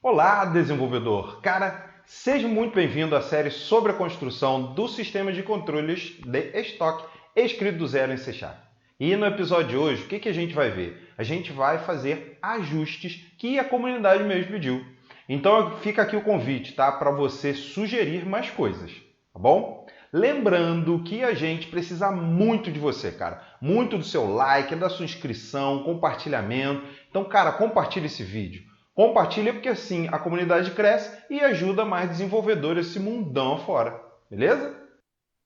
Olá, desenvolvedor! Cara, seja muito bem-vindo à série sobre a construção do sistema de controles de estoque escrito do zero em C Sharp. E no episódio de hoje, o que a gente vai ver? A gente vai fazer ajustes que a comunidade mesmo pediu. Então fica aqui o convite, tá? Para você sugerir mais coisas, tá bom? Lembrando que a gente precisa muito de você, cara. Muito do seu like, da sua inscrição, compartilhamento. Então, cara, compartilhe esse vídeo. Compartilha porque assim a comunidade cresce e ajuda mais desenvolvedores esse mundão afora, beleza?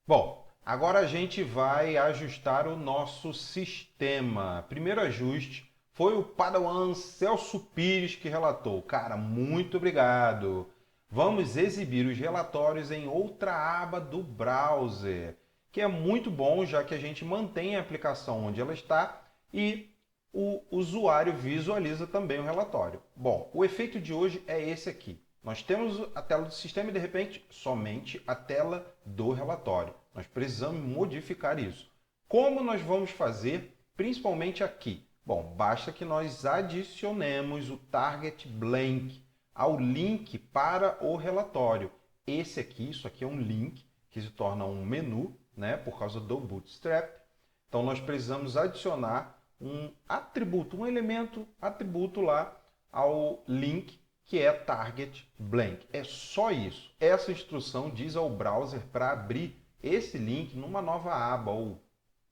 Bom, agora a gente vai ajustar o nosso sistema. Primeiro ajuste foi o Padawan Celso Pires que relatou. Cara, muito obrigado. Vamos exibir os relatórios em outra aba do browser, que é muito bom já que a gente mantém a aplicação onde ela está e o usuário visualiza também o relatório. Bom, o efeito de hoje é esse aqui. Nós temos a tela do sistema e, de repente, somente a tela do relatório. Nós precisamos modificar isso. Como nós vamos fazer, principalmente aqui? Bom, basta que nós adicionemos o target blank ao link para o relatório. Esse aqui, isso aqui é um link que se torna um menu, né, por causa do Bootstrap. Então, nós precisamos adicionar um atributo, um elemento atributo lá ao link que é target blank. É só isso. Essa instrução diz ao browser para abrir esse link numa nova aba ou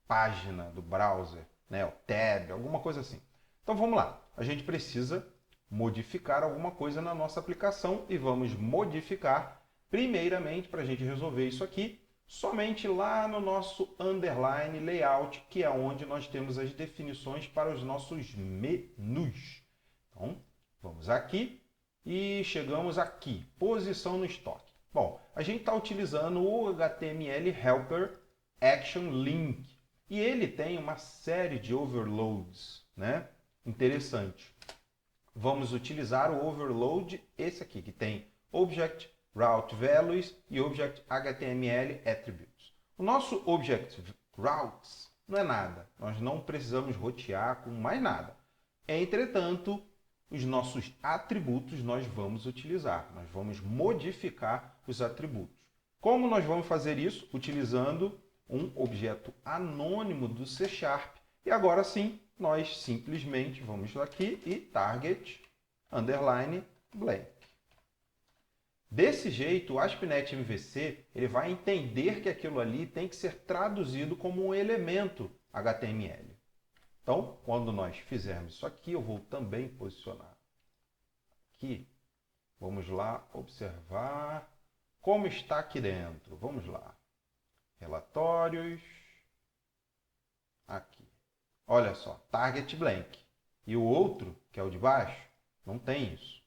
página do browser, né, o tab, alguma coisa assim. Então vamos lá. A gente precisa modificar alguma coisa na nossa aplicação e vamos modificar primeiramente para a gente resolver isso aqui somente lá no nosso underline layout, que é onde nós temos as definições para os nossos menus. Então, vamos aqui e chegamos aqui, posição no estoque. Bom, a gente está utilizando o HTML Helper Action Link e ele tem uma série de overloads, né? Interessante. Vamos utilizar o overload, esse aqui, que tem Object Route Values e Object HTML Attributes. O nosso Object Routes não é nada. Nós não precisamos rotear com mais nada. Entretanto, os nossos atributos nós vamos utilizar. Nós vamos modificar os atributos. Como nós vamos fazer isso? Utilizando um objeto anônimo do C Sharp. E agora sim, nós simplesmente vamos aqui e target underline blank. Desse jeito, o ASP.NET MVC ele vai entender que aquilo ali tem que ser traduzido como um elemento HTML. Então, quando nós fizermos isso aqui, eu vou também posicionar aqui. Vamos lá observar como está aqui dentro. Vamos lá. Relatórios. Aqui. Olha só, target blank. E o outro, que é o de baixo, não tem isso.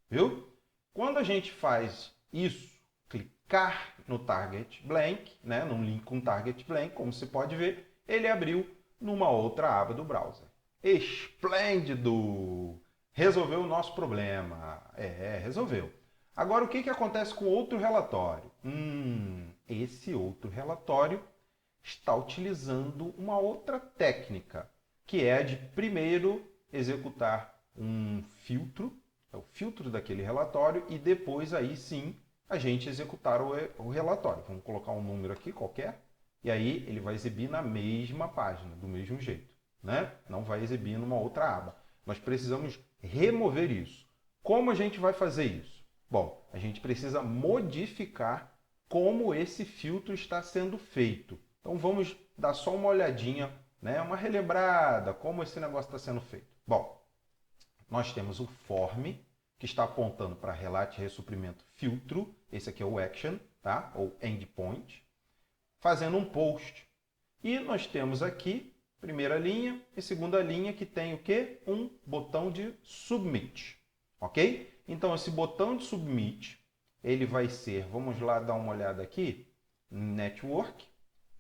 Viu? Quando a gente faz isso, clicar no target blank, né, num link com target blank, como você pode ver, ele abriu numa outra aba do browser. Esplêndido! Resolveu o nosso problema. Resolveu. Agora, o que acontece com outro relatório? Esse outro relatório está utilizando uma outra técnica, que é a de primeiro executar um filtro, é o filtro daquele relatório, e depois aí sim a gente executar o relatório. Vamos colocar um número aqui qualquer, e aí ele vai exibir na mesma página, do mesmo jeito, né? Não vai exibir numa outra aba. Nós precisamos remover isso. Como a gente vai fazer isso? Bom, a gente precisa modificar como esse filtro está sendo feito. Então vamos dar só uma olhadinha, né? Uma relembrada, como esse negócio está sendo feito. Bom, nós temos o form, que está apontando para relate ressuprimento filtro, esse aqui é o action, tá? Ou endpoint, fazendo um post. E nós temos aqui, primeira linha e segunda linha, que tem o quê? Um botão de submit, ok? Então esse botão de submit, ele vai ser, vamos lá dar uma olhada aqui, network,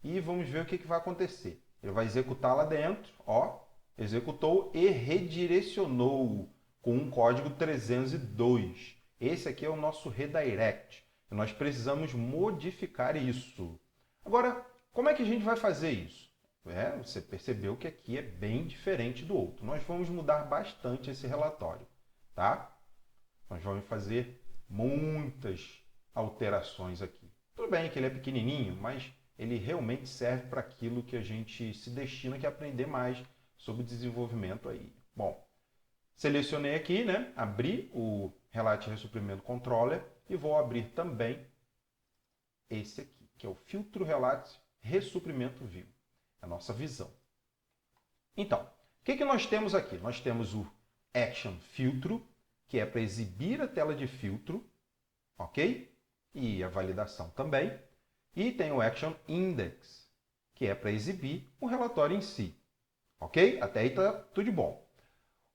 e vamos ver o que vai acontecer. Ele vai executar lá dentro, ó, executou e redirecionou com um código 302. Esse aqui é o nosso redirect. E nós precisamos modificar isso. Agora, como é que a gente vai fazer isso? Você percebeu que aqui é bem diferente do outro. Nós vamos mudar bastante esse relatório, tá? Nós vamos fazer muitas alterações aqui. Tudo bem que ele é pequenininho, mas ele realmente serve para aquilo que a gente se destina, que é aprender mais sobre desenvolvimento aí. Bom, selecionei aqui, né? Abri o Relate Ressuprimento Controller e vou abrir também esse aqui, que é o filtro Relate Ressuprimento View, a nossa visão. Então, o que nós temos aqui? Nós temos o Action Filtro, que é para exibir a tela de filtro, ok? E a validação também. E tem o Action Index, que é para exibir o relatório em si, ok? Até aí está tudo de bom.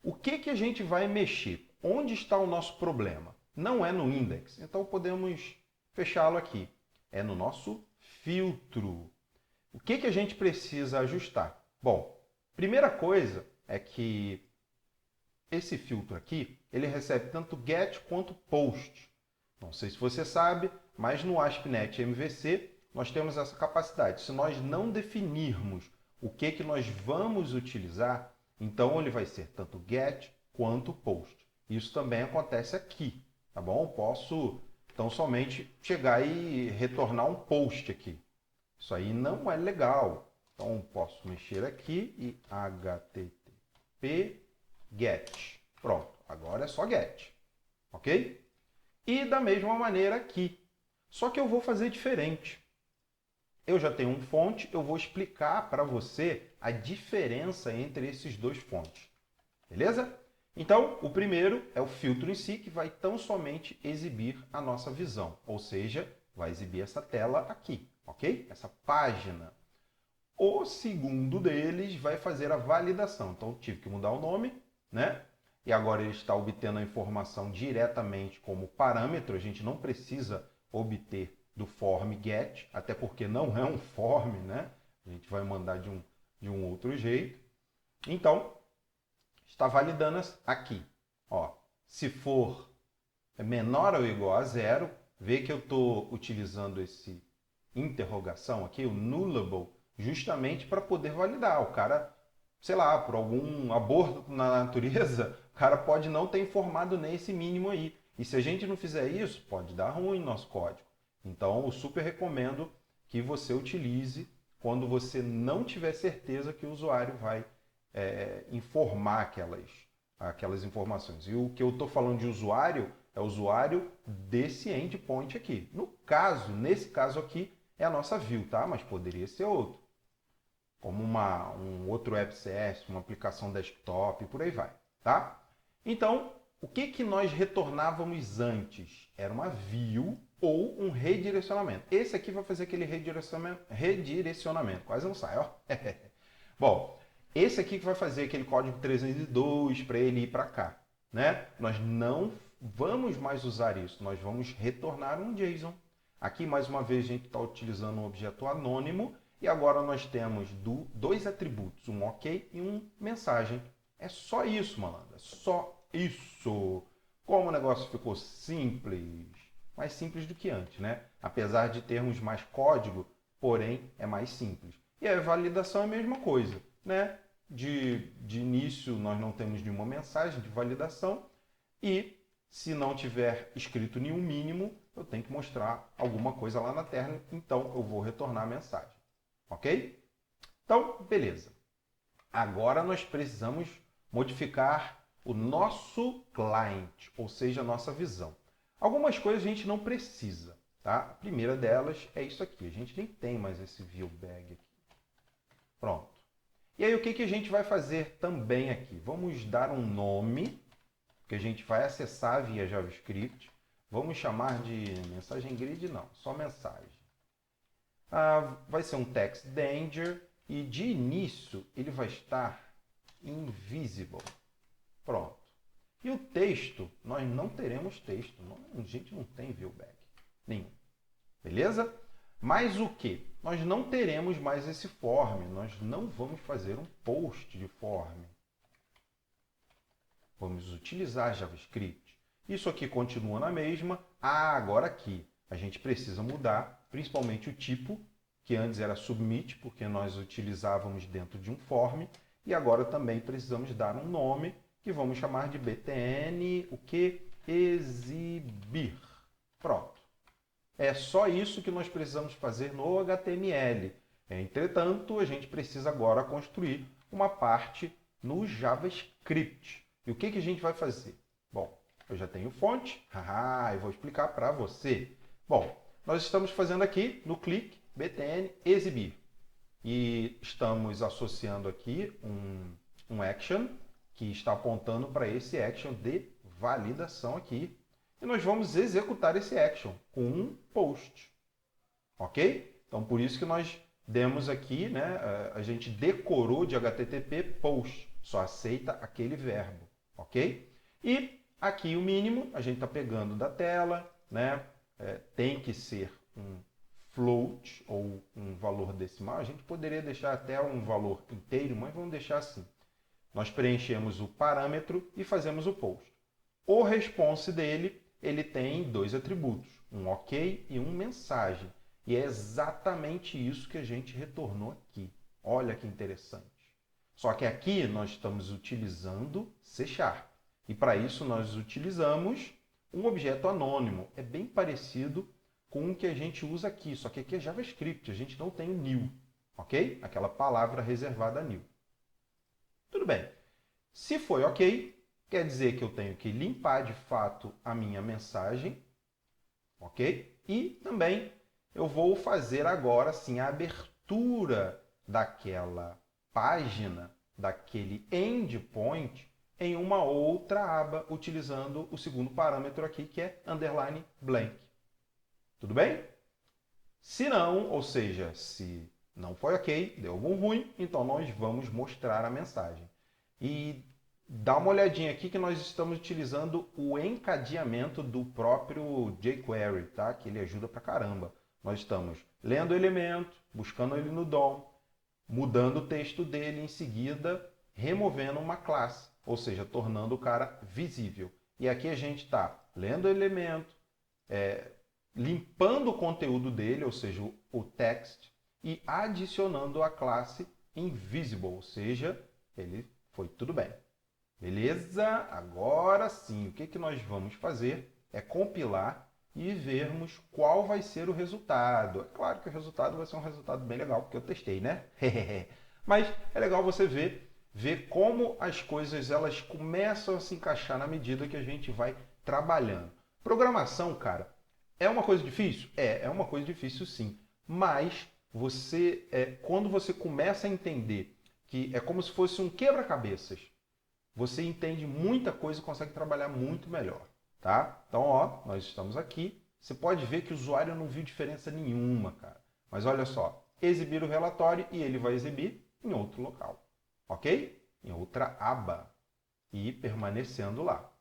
O que a gente vai mexer? Onde está o nosso problema? Não é no index, então podemos fechá-lo aqui. É no nosso filtro. O que a gente precisa ajustar? Bom, primeira coisa é que esse filtro aqui, ele recebe tanto GET quanto POST. Não sei se você sabe, mas no ASP.NET MVC nós temos essa capacidade. Se nós não definirmos o que nós vamos utilizar, então ele vai ser tanto GET quanto POST. Isso também acontece aqui, tá bom? Eu posso então somente chegar e retornar um POST aqui. Isso aí não é legal. Então posso mexer aqui e http GET. Pronto, agora é só GET, ok? E da mesma maneira aqui. Só que eu vou fazer diferente. Eu já tenho um fonte, eu vou explicar para você a diferença entre esses dois fontes. Beleza? Então, o primeiro é o filtro em si, que vai tão somente exibir a nossa visão. Ou seja, vai exibir essa tela aqui, ok? Essa página. O segundo deles vai fazer a validação. Então, eu tive que mudar o nome, né? E agora ele está obtendo a informação diretamente como parâmetro. A gente não precisa obter do form get, até porque não é um form, né? A gente vai mandar de um outro jeito. Então, está validando aqui. Ó, se for menor ou igual a zero, vê que eu estou utilizando esse interrogação aqui, o nullable, justamente para poder validar. O cara, sei lá, por algum aborto na natureza, o cara pode não ter informado nem esse mínimo aí. E se a gente não fizer isso, pode dar ruim no nosso código. Então, eu super recomendo que você utilize quando você não tiver certeza que o usuário vai informar aquelas informações. E o que eu estou falando de usuário é o usuário desse endpoint aqui. Nesse caso aqui, é a nossa view, tá? Mas poderia ser outro. Como um outro AppCS, uma aplicação desktop, por aí vai, tá? Então, o que nós retornávamos antes? Era uma view ou um redirecionamento. Esse aqui vai fazer aquele redirecionamento. Quase não sai, ó. Bom, esse aqui que vai fazer aquele código 302 para ele ir para cá, né? Nós não vamos mais usar isso. Nós vamos retornar um JSON. Aqui, mais uma vez, a gente está utilizando um objeto anônimo e agora nós temos dois atributos, um OK e um mensagem. É só isso, malandro. É só isso. Como o negócio ficou simples, mais simples do que antes, né? Apesar de termos mais código, porém é mais simples. E a validação é a mesma coisa, né? De início nós não temos nenhuma mensagem de validação e se não tiver escrito nenhum mínimo, eu tenho que mostrar alguma coisa lá na tela, então eu vou retornar a mensagem, ok? Então, beleza. Agora nós precisamos modificar o nosso client, ou seja, a nossa visão. Algumas coisas a gente não precisa, tá? A primeira delas é isso aqui. A gente nem tem mais esse viewBag aqui. Pronto. E aí o que a gente vai fazer também aqui? Vamos dar um nome, que a gente vai acessar via JavaScript. Vamos chamar de mensagem grid? Não, só mensagem. Vai ser um text danger e de início ele vai estar invisible. Pronto. E o texto, nós não teremos texto. A gente não tem viewBag nenhum. Beleza? Mas o que? Nós não teremos mais esse form. Nós não vamos fazer um post de form. Vamos utilizar JavaScript. Isso aqui continua na mesma. Agora aqui a gente precisa mudar, principalmente o tipo, que antes era submit, porque nós utilizávamos dentro de um form. E agora também precisamos dar um nome, que vamos chamar de btn, o que? exibir. Pronto. É só isso que nós precisamos fazer no HTML. Entretanto, a gente precisa agora construir uma parte no JavaScript. E o que a gente vai fazer? Bom, eu já tenho fonte, eu vou explicar para você. Bom, nós estamos fazendo aqui no clique btn exibir. E estamos associando aqui um action que está apontando para esse action de validação aqui. E nós vamos executar esse action com um post. Ok? Então, por isso que nós demos aqui, né, a gente decorou de HTTP post. Só aceita aquele verbo. Ok? E aqui o mínimo, a gente está pegando da tela, né? Tem que ser um float ou um valor decimal. A gente poderia deixar até um valor inteiro, mas vamos deixar assim. Nós preenchemos o parâmetro e fazemos o post. O response dele, ele tem dois atributos, um ok e um mensagem. E é exatamente isso que a gente retornou aqui. Olha que interessante. Só que aqui nós estamos utilizando C#. E para isso nós utilizamos um objeto anônimo. É bem parecido com o que a gente usa aqui, só que aqui é JavaScript, a gente não tem o new, ok? Aquela palavra reservada a new. Tudo bem. Se foi ok, quer dizer que eu tenho que limpar de fato a minha mensagem, ok? E também eu vou fazer agora sim a abertura daquela página, daquele endpoint, em uma outra aba, utilizando o segundo parâmetro aqui, que é underline blank. Tudo bem? Se não, ou seja, se não foi ok, deu algum ruim, então nós vamos mostrar a mensagem. E dá uma olhadinha aqui que nós estamos utilizando o encadeamento do próprio jQuery, tá? Que ele ajuda pra caramba. Nós estamos lendo o elemento, buscando ele no DOM, mudando o texto dele, em seguida removendo uma classe, ou seja, tornando o cara visível. E aqui a gente está lendo o elemento, limpando o conteúdo dele, ou seja, o text, e adicionando a classe invisible, ou seja, ele foi tudo bem. Beleza? Agora sim, o que nós vamos fazer é compilar e vermos qual vai ser o resultado. É claro que o resultado vai ser um resultado bem legal, porque eu testei, né? Mas é legal você ver como as coisas elas começam a se encaixar na medida que a gente vai trabalhando. Programação, cara, é uma coisa difícil? É uma coisa difícil sim. Mas quando você começa a entender que é como se fosse um quebra-cabeças, você entende muita coisa e consegue trabalhar muito melhor. Tá? Então, ó, nós estamos aqui. Você pode ver que o usuário não viu diferença nenhuma, cara. Mas olha só, exibir o relatório e ele vai exibir em outro local. Ok? Em outra aba. E permanecendo lá.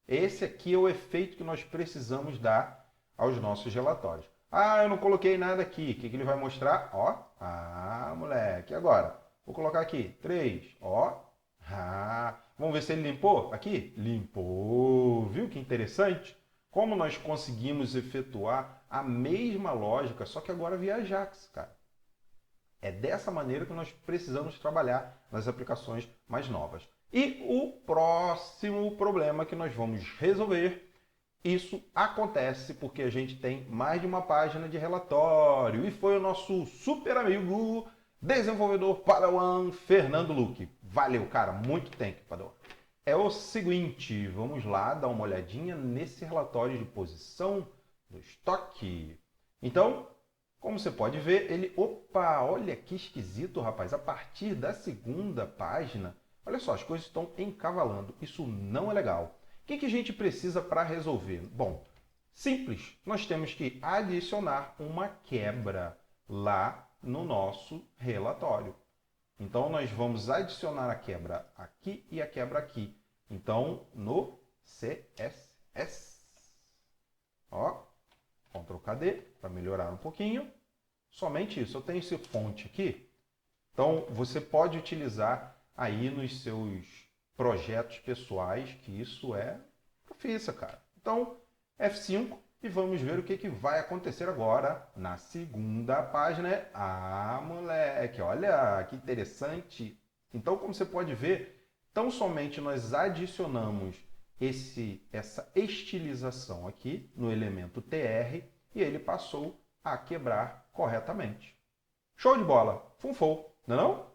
Esse aqui é o efeito que nós precisamos dar aos nossos relatórios. Ah, eu não coloquei nada aqui. O que ele vai mostrar? Ó, moleque. Agora, vou colocar aqui 3. Ó, vamos ver se ele limpou aqui? Limpou. Viu que interessante? Como nós conseguimos efetuar a mesma lógica, só que agora via Ajax, cara. É dessa maneira que nós precisamos trabalhar nas aplicações mais novas. E o próximo problema que nós vamos resolver, isso acontece porque a gente tem mais de uma página de relatório. E foi o nosso super amigo, desenvolvedor Padawan, Fernando Luque. Valeu, cara, muito tempo, Padawan. É o seguinte, vamos lá dar uma olhadinha nesse relatório de posição do estoque. Então, como você pode ver, ele... Opa, olha que esquisito, rapaz. A partir da segunda página, olha só, as coisas estão encavalando. Isso não é legal. O que a gente precisa para resolver? Bom, simples. Nós temos que adicionar uma quebra lá no nosso relatório. Então, nós vamos adicionar a quebra aqui e a quebra aqui. Então, no CSS. Ó, Ctrl KD, para melhorar um pouquinho. Somente isso. Eu tenho esse fonte aqui. Então, você pode utilizar aí nos seus projetos pessoais, que isso é profissa, cara. Então, F5 e vamos ver o que vai acontecer agora na segunda página. Ah, moleque, olha que interessante. Então, como você pode ver, tão somente nós adicionamos essa estilização aqui no elemento TR e ele passou a quebrar corretamente. Show de bola! Funfou, não é não?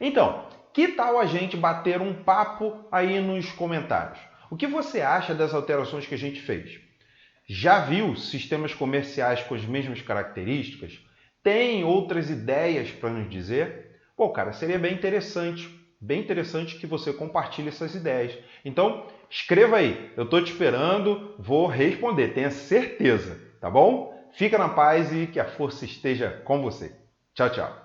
Então, que tal a gente bater um papo aí nos comentários? O que você acha das alterações que a gente fez? Já viu sistemas comerciais com as mesmas características? Tem outras ideias para nos dizer? Pô, cara, seria bem interessante que você compartilhe essas ideias. Então, escreva aí, eu estou te esperando, vou responder, tenha certeza, tá bom? Fica na paz e que a força esteja com você. Tchau, tchau.